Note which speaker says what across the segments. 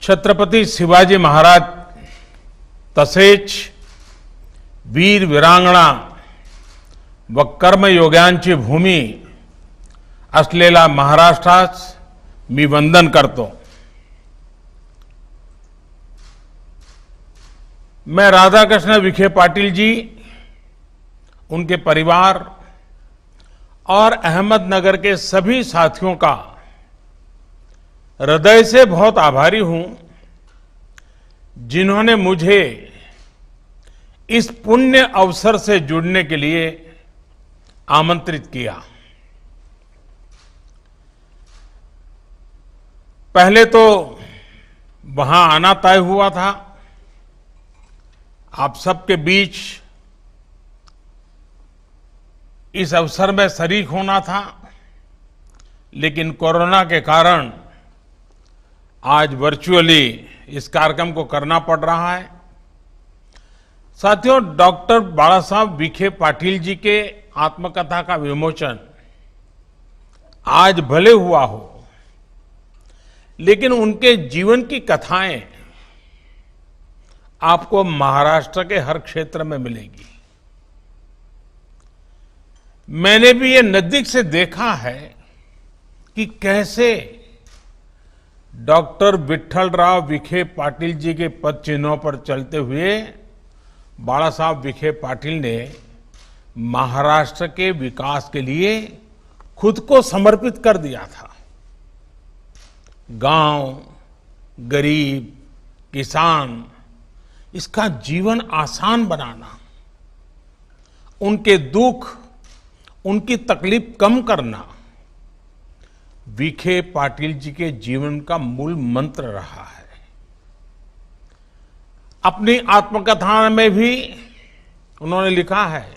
Speaker 1: छत्रपती शिवाजी महाराज तसेच वीर वीरांगना व कर्मयोग्यांची भूमी असलेला महाराष्ट्रास मी वंदन करतो। मैं राधाकृष्ण विखे पाटिल जी, उनके परिवार और अहमदनगर के सभी साथियों का हृदय से बहुत आभारी हूं, जिन्होंने मुझे इस पुण्य अवसर से जुड़ने के लिए आमंत्रित किया। पहले तो वहां आना तय हुआ था, आप सबके बीच इस अवसर में शरीक होना था, लेकिन कोरोना के कारण आज वर्चुअली इस कार्यक्रम को करना पड़ रहा है। साथियों, डॉक्टर बाला साहब विखे पाटिल जी के आत्मकथा का विमोचन आज भले हुआ हो, लेकिन उनके जीवन की कथाएं आपको महाराष्ट्र के हर क्षेत्र में मिलेगी। मैंने भी ये नजदीक से देखा है कि कैसे डॉक्टर विट्ठलराव विखे पाटिल जी के पद चिन्हों पर चलते हुए बाला साहब विखे पाटिल ने महाराष्ट्र के विकास के लिए खुद को समर्पित कर दिया था। गांव, गरीब, किसान, इसका जीवन आसान बनाना, उनके दुख, उनकी तकलीफ कम करना विखे पाटिल जी के जीवन का मूल मंत्र रहा है। अपनी आत्मकथा में भी उन्होंने लिखा है,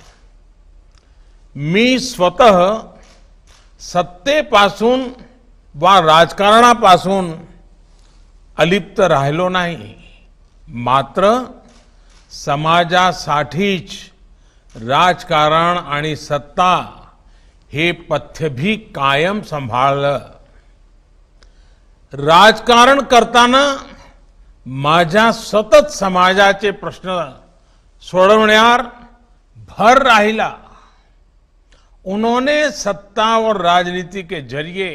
Speaker 1: मी स्वतः सत्तेपासून वा राजकारणापासून अलिप्त राहिलो नाही, मात्र समाजासाठीच राजकारण आणि सत्ता हे पथ्य भी कायम सांभाळलं। राजकारण करताना माझ्या सतत समाजाचे प्रश्न सोडवण्यावर भर राहिला। उन्होंने सत्ता और राजनीति के जरिए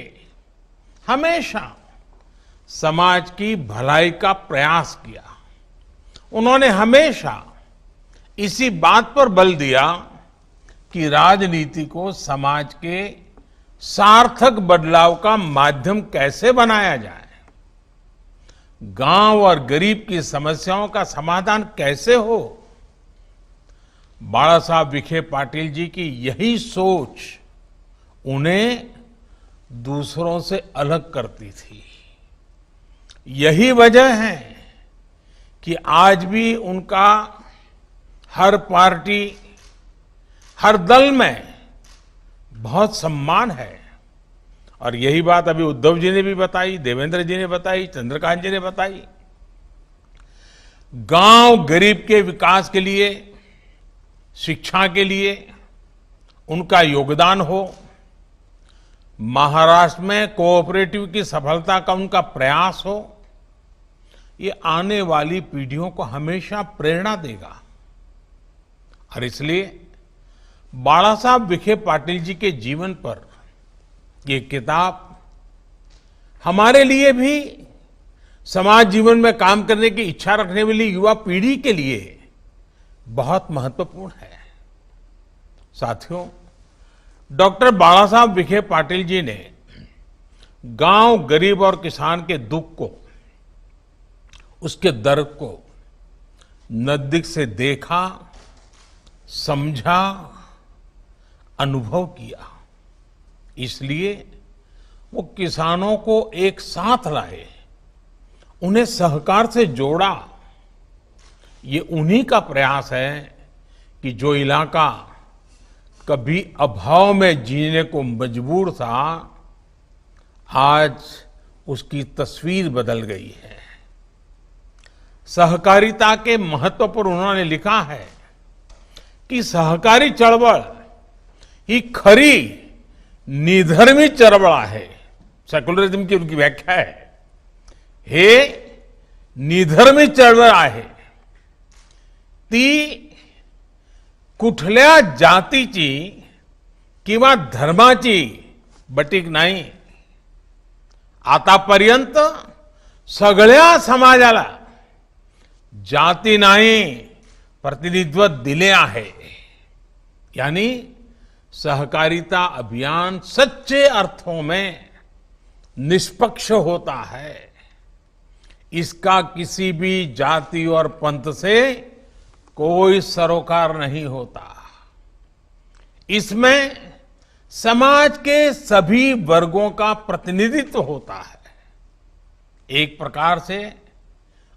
Speaker 1: हमेशा समाज की भलाई का प्रयास किया। उन्होंने हमेशा इसी बात पर बल दिया कि राजनीति को समाज के सार्थक बदलाव का माध्यम कैसे बनाया जाए, गांव और गरीब की समस्याओं का समाधान कैसे हो। बाला साहब विखे पाटिल जी की यही सोच उन्हें दूसरों से अलग करती थी। यही वजह है कि आज भी उनका हर पार्टी, हर दल में बहुत सम्मान है। और यही बात अभी उद्धव जी ने भी बताई, देवेंद्र जी ने बताई, चंद्रकांत जी ने बताई। गांव गरीब के विकास के लिए, शिक्षा के लिए उनका योगदान हो, महाराष्ट्र में कोऑपरेटिव की सफलता का उनका प्रयास हो, ये आने वाली पीढ़ियों को हमेशा प्रेरणा देगा। और इसलिए बाला साहब विखे पाटिल जी के जीवन पर ये किताब हमारे लिए भी, समाज जीवन में काम करने की इच्छा रखने वाली युवा पीढ़ी के लिए बहुत महत्वपूर्ण है। साथियों, डॉक्टर बाला साहब विखे पाटिल जी ने गांव, गरीब और किसान के दुख को, उसके दर्द को नजदीक से देखा, समझा, अनुभव किया। इसलिए वो किसानों को एक साथ लाए, उन्हें सहकार से जोड़ा। ये उन्हीं का प्रयास है कि जो इलाका कभी अभाव में जीने को मजबूर था, आज उसकी तस्वीर बदल गई है। सहकारिता के महत्व पर उन्होंने लिखा है कि सहकारी चळवळ ही खरी निधर्मी चळवळ आहे। सेक्युलरिज्म की उनकी व्याख्या है। हे निधर्मी चळवळ आहे ती कुठल्या जातीची किंवा धर्माची बटीक नाही. आतापर्यंत सगळ्या समाजाला जाती नाही प्रतिनिधित्व दिले आहे. यानी सहकारिता अभियान सच्चे अर्थों में निष्पक्ष होता है. इसका किसी भी जाति और पंथ से कोई सरोकार नहीं होता. इसमें समाज के सभी वर्गों का प्रतिनिधित्व होता है. एक प्रकार से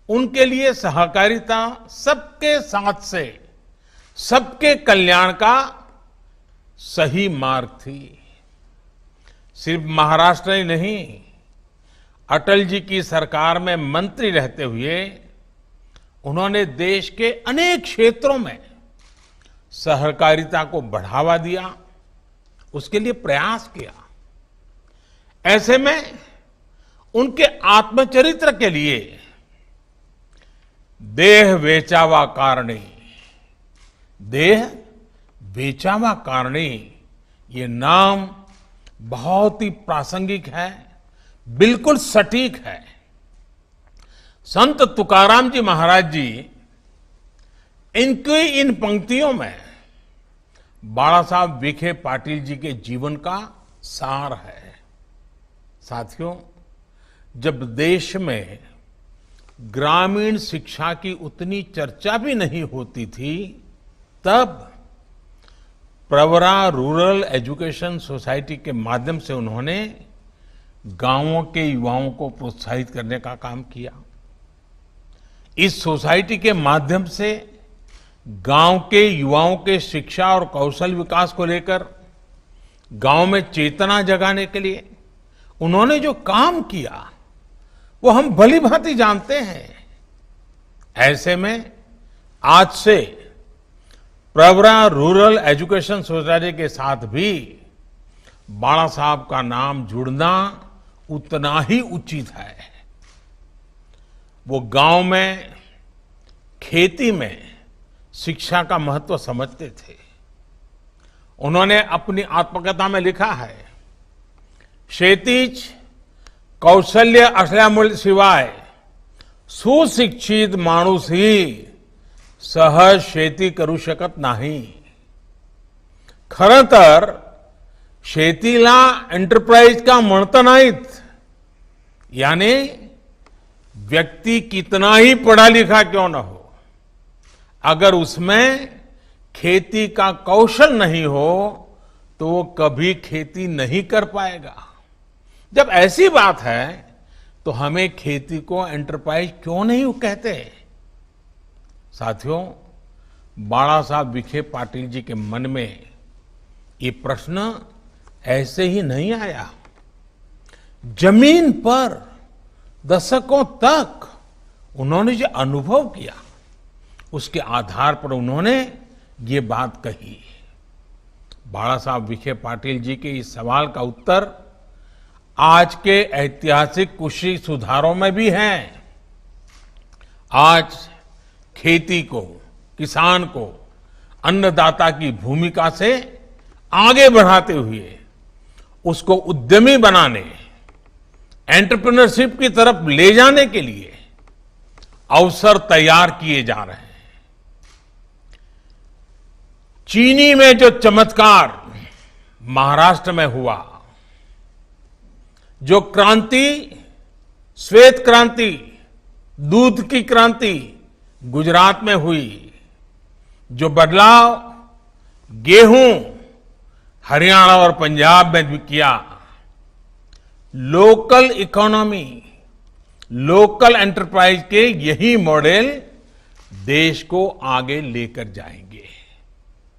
Speaker 1: उनके लिए सहकारिता सबके साथ से सबके कल्याण का सही मार्ग थी. सिर्फ महाराष्ट्र ही नहीं, अटल जी की सरकार में मंत्री रहते हुए उन्होंने देश के अनेक क्षेत्रों में सहकारिता को बढ़ावा दिया, उसके लिए प्रयास किया. ऐसे में उनके आत्मचरित्र के लिए देह वेचावा कारणी, देह वेचावा कारणी ये नाम बहुत ही प्रासंगिक है, बिल्कुल सटीक है. संत तुकाराम जी महाराज जी इनकी इन पंक्तियों में बाला साहब विखे पाटिल जी के जीवन का सार है. साथियों, जब देश में ग्रामीण शिक्षा की उतनी चर्चा भी नहीं होती थी, तब प्रवरा रूरल एजुकेशन सोसाइटी के माध्यम से उन्होंने गांवों के युवाओं को प्रोत्साहित करने का काम किया. इस सोसाइटी के माध्यम से गांव के युवाओं के शिक्षा और कौशल विकास को लेकर गांव में चेतना जगाने के लिए उन्होंने जो काम किया वो हम भली भांति जानते हैं. ऐसे में आज से प्रवरा रूरल एजुकेशन सोसाइटी के साथ भी बाला साहब का नाम जुड़ना उतना ही उचित है. वो गांव में खेती में शिक्षा का महत्व समझते थे. उन्होंने अपनी आत्मकथा में लिखा है, शेतीच कौशल्य असल्याशिवाय सुशिक्षित माणूस ही सहज शेती करू शकत नाही. खरं तर शेतीला एंटरप्राइज का म्हणत नाहीत. यानी व्यक्ति कितना ही पढ़ा लिखा क्यों न हो, अगर उसमें खेती का कौशल नहीं हो तो वो कभी खेती नहीं कर पाएगा. जब ऐसी बात है तो हमें खेती को एंटरप्राइज क्यों नहीं कहते. साथियों, बाला साहब विखे पाटिल जी के मन में ये प्रश्न ऐसे ही नहीं आया. जमीन पर दशकों तक उन्होंने जो अनुभव किया उसके आधार पर उन्होंने ये बात कही. बाला साहब विखे पाटिल जी के इस सवाल का उत्तर आज के ऐतिहासिक कृषि सुधारों में भी है. आज खेती को, किसान को अन्नदाता की भूमिका से आगे बढ़ाते हुए उसको उद्यमी बनाने, एंटरप्रेन्योरशिप की तरफ ले जाने के लिए अवसर तैयार किए जा रहे हैं. चीनी में जो चमत्कार महाराष्ट्र में हुआ, जो क्रांति, श्वेत क्रांति, दूध की क्रांति गुजरात में हुई, जो बदलाव गेहूं हरियाणा और पंजाब में भी किया, लोकल इकोनॉमी, लोकल एंटरप्राइज के यही मॉडल देश को आगे लेकर जाएंगे.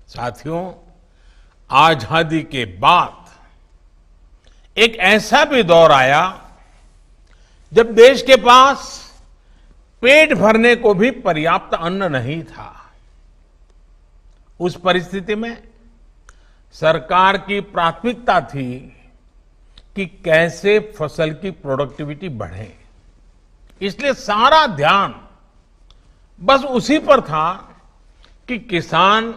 Speaker 1: साथियों, आजादी के बाद एक ऐसा भी दौर आया जब देश के पास पेट भरने को भी पर्याप्त अन्न नहीं था. उस परिस्थिति में सरकार की प्राथमिकता थी कि कैसे फसल की प्रोडक्टिविटी बढ़े. इसलिए सारा ध्यान बस उसी पर था कि किसान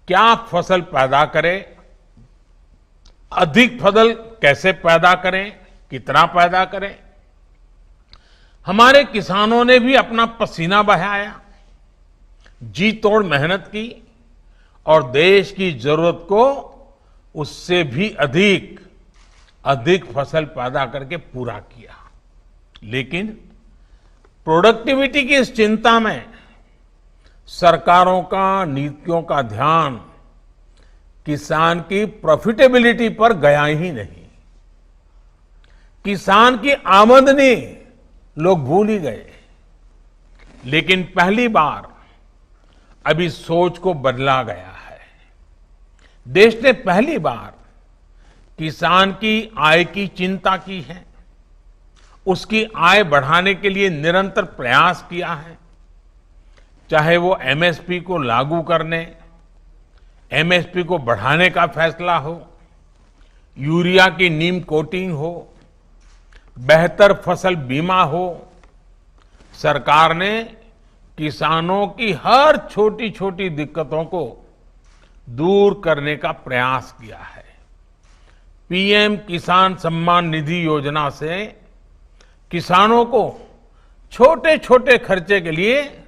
Speaker 1: क्या फसल पैदा करे, अधिक फसल कैसे पैदा करें, कितना पैदा करें। हमारे किसानों ने भी अपना पसीना बहाया, जी तोड़ मेहनत की और देश की जरूरत को उससे भी अधिक फसल पैदा करके पूरा किया। लेकिन प्रोडक्टिविटी की इस चिंता में सरकारों का, नीतियों का ध्यान किसान की प्रॉफिटेबिलिटी पर गया ही नहीं। किसान की आमदनी लोग भूल ही गए। लेकिन पहली बार अभी सोच को बदला गया है। देश ने पहली बार किसान की आय की चिंता की है, उसकी आय बढ़ाने के लिए निरंतर प्रयास किया है। चाहे वो एमएसपी को लागू करने, एमएसपी को बढ़ाने का फैसला हो, यूरिया की नीम कोटिंग हो, बेहतर फसल बीमा हो, सरकार ने किसानों की हर छोटी छोटी दिक्कतों को दूर करने का प्रयास किया है। पीएम किसान सम्मान निधि योजना से किसानों को छोटे छोटे खर्चे के लिए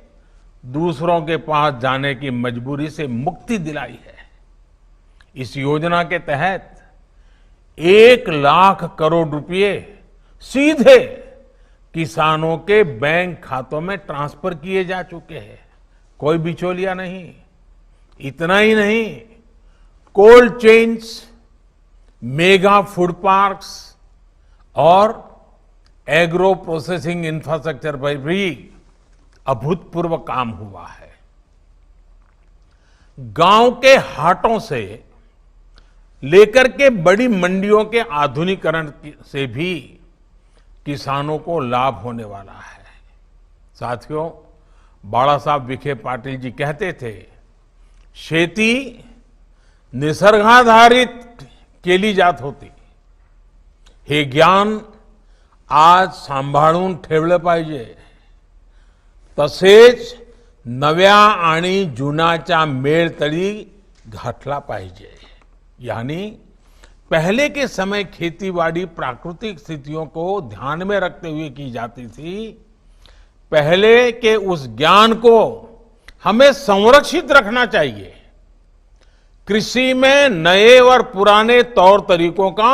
Speaker 1: दूसरों के पास जाने की मजबूरी से मुक्ति दिलाई है। इस योजना के तहत 1 लाख करोड़ रुपए सीधे किसानों के बैंक खातों में ट्रांसफर किए जा चुके हैं। कोई बिचौलिया नहीं। इतना ही नहीं, cold chains, mega food parks और एग्रो प्रोसेसिंग इंफ्रास्ट्रक्चर पर भी अभूतपूर्व काम हुआ है। गांव के हाटों से लेकर के बड़ी मंडियों के आधुनिकीकरण से भी किसानों को लाभ होने वाला है। साथियों, बाला साहब विखे पाटिल जी कहते थे, शेती निसर्गाधारित केली जात होती, हे ज्ञान आज सांभाळून ठेवलं पाहिजे, तसेच नव्या आणि जुनाच्या मेळ तळी घातला पाहिजे। यानी पहले के समय खेतीबाड़ी प्राकृतिक स्थितियों को ध्यान में रखते हुए की जाती थी। पहले के उस ज्ञान को हमें संरक्षित रखना चाहिए। कृषि में नए और पुराने तौर तरीकों का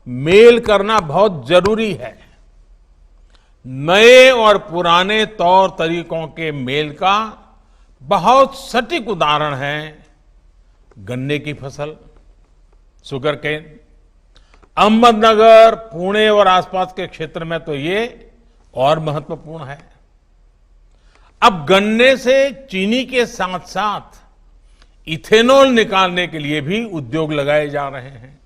Speaker 1: मेल करना बहुत जरूरी है। नए और पुराने तौर तरीकों के मेल का बहुत सटीक उदाहरण है गन्ने की फसल, शुगर केन। अहमदनगर, पुणे और आसपास के क्षेत्र में तो ये और महत्वपूर्ण है। अब गन्ने से चीनी के साथ साथ इथेनॉल निकालने के लिए भी उद्योग लगाए जा रहे हैं।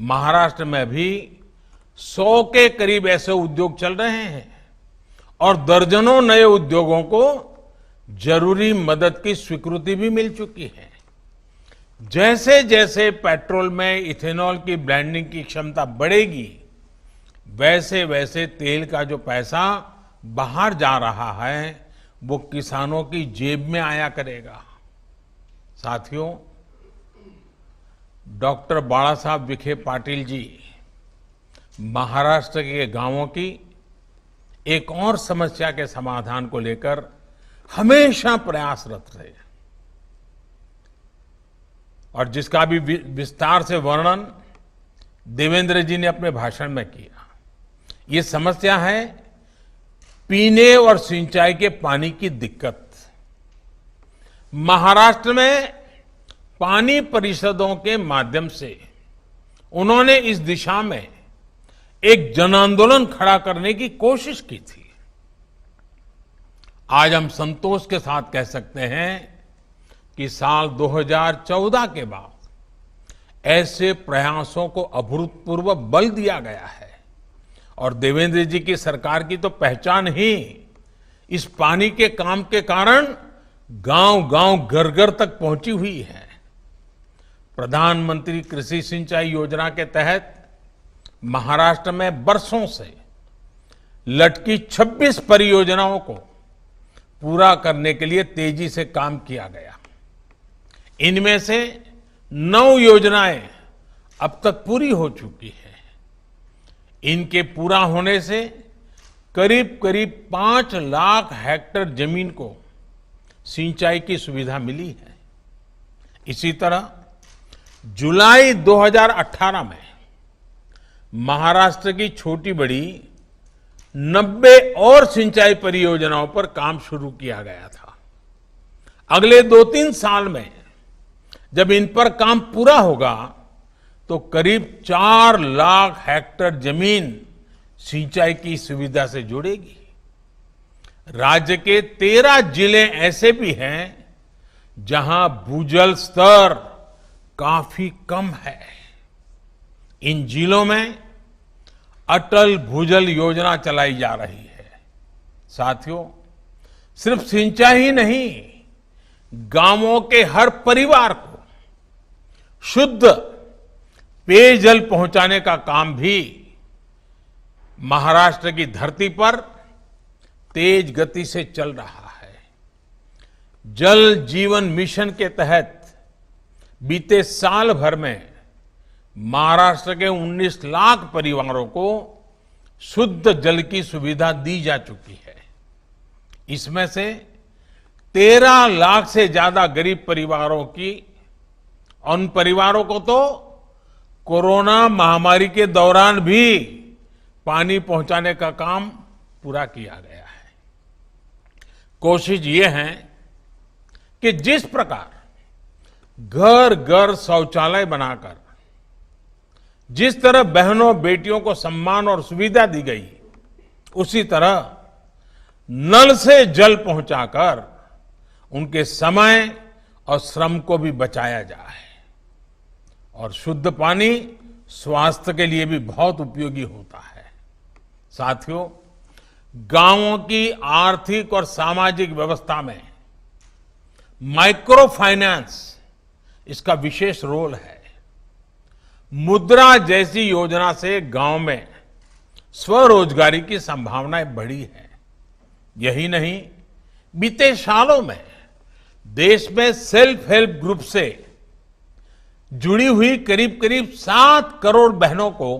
Speaker 1: महाराष्ट्र में भी 100 के करीब ऐसे उद्योग चल रहे हैं और दर्जनों नए उद्योगों को जरूरी मदद की स्वीकृति भी मिल चुकी है। जैसे जैसे पेट्रोल में इथेनॉल की ब्लेंडिंग की क्षमता बढ़ेगी, वैसे वैसे तेल का जो पैसा बाहर जा रहा है वो किसानों की जेब में आया करेगा। साथियों, डॉक्टर बाला साहब विखे पाटिल जी महाराष्ट्र के गांवों की एक और समस्या के समाधान को लेकर हमेशा प्रयासरत रहे और जिसका भी विस्तार से वर्णन देवेंद्र जी ने अपने भाषण में किया। ये समस्या है पीने और सिंचाई के पानी की दिक्कत। महाराष्ट्र में पानी परिषदों के माध्यम से उन्होंने इस दिशा में एक जन आंदोलन खड़ा करने की कोशिश की थी। आज हम संतोष के साथ कह सकते हैं कि साल 2014 के बाद ऐसे प्रयासों को अभूतपूर्व बल दिया गया है और देवेंद्र जी की सरकार की तो पहचान ही इस पानी के काम के कारण गांव-गांव, घर-घर तक पहुंची हुई है। प्रधानमंत्री कृषि सिंचाई योजना के तहत महाराष्ट्र में बरसों से लटकी 26 परियोजनाओं को पूरा करने के लिए तेजी से काम किया गया। इनमें से 9 योजनाएं अब तक पूरी हो चुकी हैं। इनके पूरा होने से करीब करीब 5 लाख हेक्टेयर जमीन को सिंचाई की सुविधा मिली है। इसी तरह जुलाई 2018 में महाराष्ट्र की छोटी बड़ी 90 और सिंचाई परियोजनाओं पर काम शुरू किया गया था। अगले 2-3 साल में जब इन पर काम पूरा होगा तो करीब 4 लाख हेक्टेयर जमीन सिंचाई की सुविधा से जुड़ेगी। राज्य के 13 जिले ऐसे भी हैं जहां भूजल स्तर काफी कम है। इन जिलों में अटल भूजल योजना चलाई जा रही है। साथियों, सिर्फ सिंचाई ही नहीं, गांवों के हर परिवार को शुद्ध पेयजल पहुंचाने का काम भी महाराष्ट्र की धरती पर तेज गति से चल रहा है। जल जीवन मिशन के तहत बीते साल भर में महाराष्ट्र के 19 लाख परिवारों को शुद्ध जल की सुविधा दी जा चुकी है। इसमें से 13 लाख से ज्यादा गरीब परिवारों की, उन परिवारों को तो कोरोना महामारी के दौरान भी पानी पहुंचाने का काम पूरा किया गया है। कोशिश ये है कि जिस प्रकार घर घर शौचालय बनाकर जिस तरह बहनों बेटियों को सम्मान और सुविधा दी गई, उसी तरह नल से जल पहुंचाकर उनके समय और श्रम को भी बचाया जाए। और शुद्ध पानी स्वास्थ्य के लिए भी बहुत उपयोगी होता है। साथियों, गांवों की आर्थिक और सामाजिक व्यवस्था में माइक्रो फाइनेंस इसका विशेष रोल है। मुद्रा जैसी योजना से गांव में स्वरोजगारी की संभावनाएं बढ़ी हैं। यही नहीं, बीते सालों में देश में सेल्फ हेल्प ग्रुप से जुड़ी हुई करीब करीब 7 करोड़ बहनों को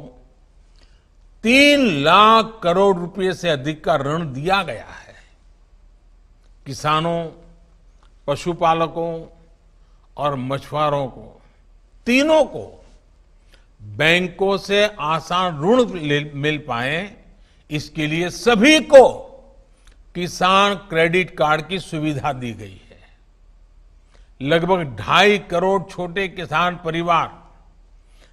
Speaker 1: 3 लाख करोड़ रुपए से अधिक का ऋण दिया गया है। किसानों, पशुपालकों और मछुआरों को, तीनों को बैंकों से आसान ऋण मिल पाए, इसके लिए सभी को किसान क्रेडिट कार्ड की सुविधा दी गई है। लगभग 2.5 करोड़ छोटे किसान परिवार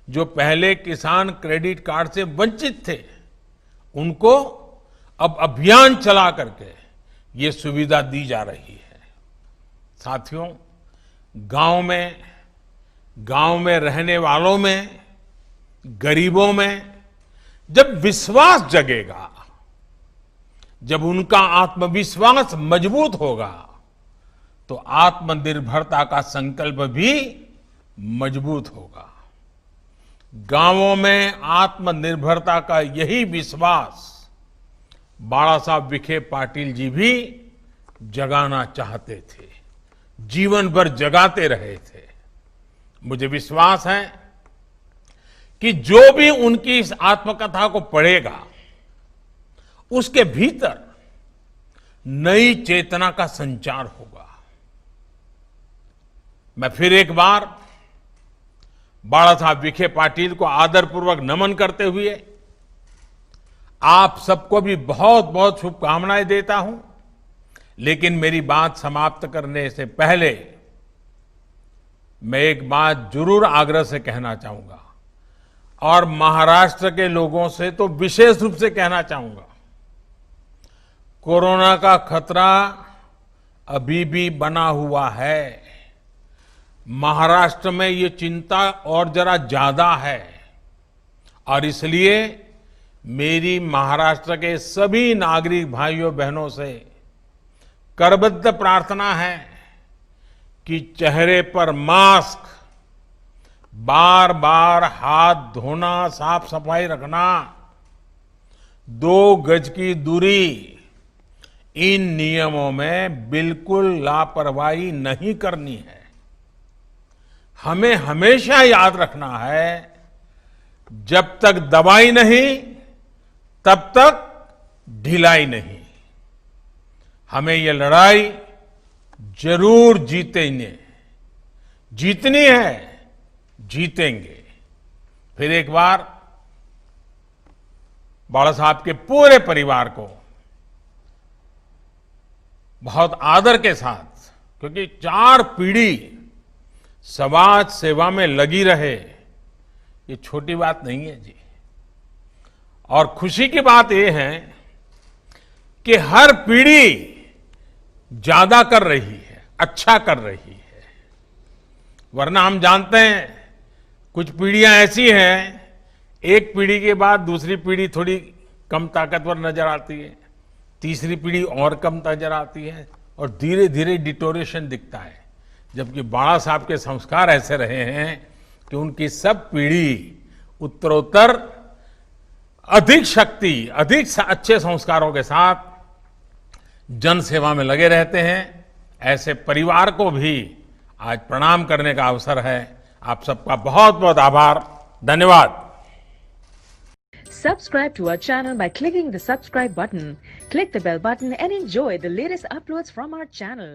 Speaker 1: जो पहले किसान क्रेडिट कार्ड से वंचित थे, उनको अब अभियान चला करके ये सुविधा दी जा रही है। साथियों, गांव में रहने वालों में, गरीबों में जब विश्वास जगेगा, जब उनका आत्मविश्वास मजबूत होगा, तो आत्मनिर्भरता का संकल्प भी मजबूत होगा। गांवों में आत्मनिर्भरता का यही विश्वास बाला साहब विखे पाटिल जी भी जगाना चाहते थे, जीवन भर जगाते रहे थे। मुझे विश्वास है कि जो भी उनकी इस आत्मकथा को पढ़ेगा, उसके भीतर नई चेतना का संचार होगा। मैं फिर एक बार बाला साहब विखे पाटिल को आदरपूर्वक नमन करते हुए आप सबको भी बहुत बहुत शुभकामनाएं देता हूं। लेकिन मेरी बात समाप्त करने से पहले मैं एक बात जरूर आग्रह से कहना चाहूंगा, और महाराष्ट्र के लोगों से तो विशेष रूप से कहना चाहूंगा, कोरोना का खतरा अभी भी बना हुआ है। महाराष्ट्र में ये चिंता और जरा ज्यादा है, और इसलिए मेरी महाराष्ट्र के सभी नागरिक भाइयों बहनों से करबद्ध प्रार्थना है कि चेहरे पर मास्क, बार बार हाथ धोना, साफ सफाई रखना, 2 गज की दूरी, इन नियमों में बिल्कुल लापरवाही नहीं करनी है। हमें हमेशा याद रखना है, जब तक दवाई नहीं तब तक ढिलाई नहीं। हमें ये लड़ाई जरूर जीतनी है, जीतेंगे। फिर एक बार बाला साहब के पूरे परिवार को बहुत आदर के साथ, क्योंकि 4 पीढ़ी समाज सेवा में लगी रहे, ये छोटी बात नहीं है जी। और खुशी की बात यह है कि हर पीढ़ी ज्यादा कर रही है, अच्छा कर रही है। वरना हम जानते हैं कुछ पीढ़ियां ऐसी हैं, एक पीढ़ी के बाद दूसरी पीढ़ी थोड़ी कम ताकतवर नजर आती है, तीसरी पीढ़ी और कम नजर आती है, और धीरे धीरे डिटोरेशन दिखता है। जबकि बाला साहब के संस्कार ऐसे रहे हैं कि उनकी सब पीढ़ी उत्तरोत्तर अधिक शक्ति, अधिक अच्छे संस्कारों के साथ जन सेवा में लगे रहते हैं। ऐसे परिवार को भी आज प्रणाम करने का अवसर है। आप सबका बहुत बहुत आभार, धन्यवाद।
Speaker 2: Subscribe to our channel by clicking the subscribe button. Click the bell button and enjoy the latest uploads from our channel.